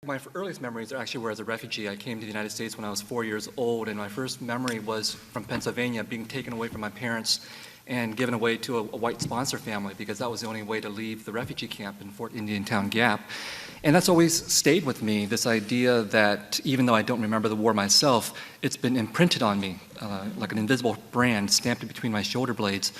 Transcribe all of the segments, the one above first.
My earliest memories actually were as a refugee. I came to the United States when I was 4 years old, and my first memory was from Pennsylvania, being taken away from my parents and given away to a white sponsor family, because that was the only way to leave the refugee camp in Fort Indian Town Gap. And that's always stayed with me, this idea that even though I don't remember the war myself, it's been imprinted on me like an invisible brand stamped between my shoulder blades.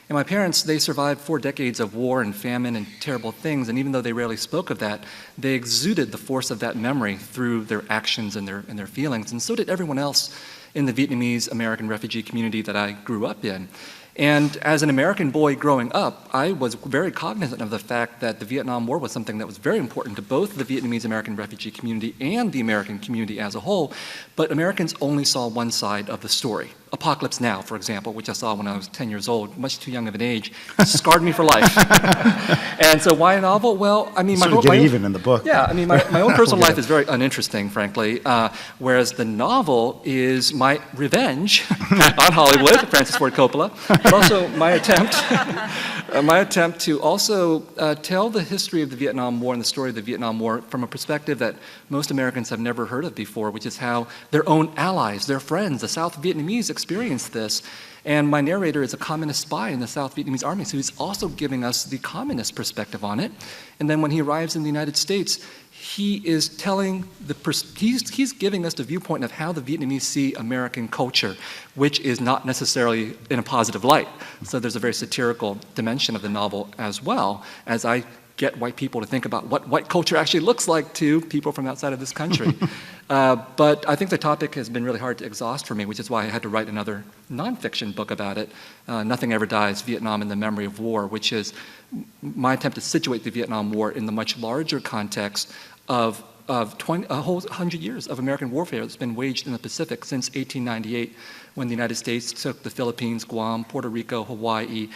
And my parents, they survived 4 decades of war and famine and terrible things, and even though they rarely spoke of that, they exuded the force of that memory through their actions and their feelings, and so did everyone else in the Vietnamese American refugee community that I grew up in. And as an American boy growing up, I was very cognizant of the fact that the Vietnam War was something that was very important to both the Vietnamese American refugee community and the American community as a whole, but Americans only saw one side of the story. Apocalypse Now, for example, which I saw when I was 10 years old, much too young of an age, scarred me for life. And so why a novel? Well, I mean, my own personal life is very uninteresting, frankly, whereas the novel is my revenge on Hollywood, Francis Ford Coppola, but also my attempt to also tell the history of the Vietnam War and the story of the Vietnam War from a perspective that most Americans have never heard of before, which is how their own allies, their friends, the South Vietnamese experienced this. And my narrator is a communist spy in the South Vietnamese army, so he's also giving us the communist perspective on it. And then when he arrives in the United States, he is telling he's giving us the viewpoint of how the Vietnamese see American culture, which is not necessarily in a positive light. So there's a very satirical dimension of the novel as well, as I get white people to think about what white culture actually looks like to people from outside of this country. But I think the topic has been really hard to exhaust for me, which is why I had to write another nonfiction book about it, Nothing Ever Dies, Vietnam and the Memory of War, which is my attempt to situate the Vietnam War in the much larger context of a whole 100 years of American warfare that's been waged in the Pacific since 1898, when the United States took the Philippines, Guam, Puerto Rico, Hawaii.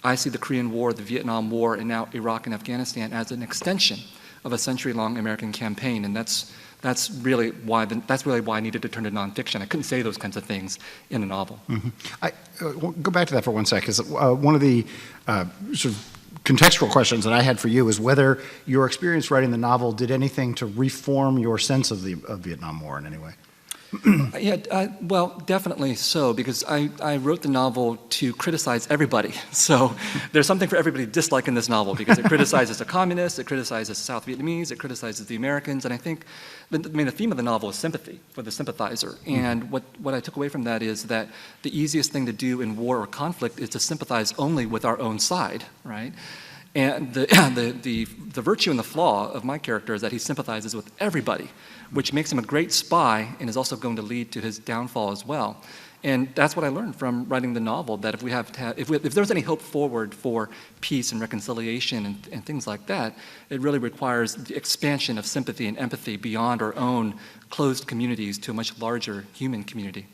I see the Korean War, the Vietnam War, and now Iraq and Afghanistan as an extension of a century-long American campaign, and that's really why I needed to turn to nonfiction. I couldn't say those kinds of things in a novel. Mm-hmm. I go back to that for 1 sec, because one of the sort of contextual questions that I had for you is whether your experience writing the novel did anything to reform your sense of the Vietnam War in any way. Well, definitely so, because I wrote the novel to criticize everybody. So there's something for everybody to dislike in this novel, because it criticizes the communists, it criticizes the South Vietnamese, it criticizes the Americans, and I think the theme of the novel is sympathy for the sympathizer. And what I took away from that is that the easiest thing to do in war or conflict is to sympathize only with our own side, right? And the virtue and the flaw of my character is that he sympathizes with everybody, which makes him a great spy and is also going to lead to his downfall as well. And that's what I learned from writing the novel, that if there's any hope forward for peace and reconciliation and things like that, it really requires the expansion of sympathy and empathy beyond our own closed communities to a much larger human community.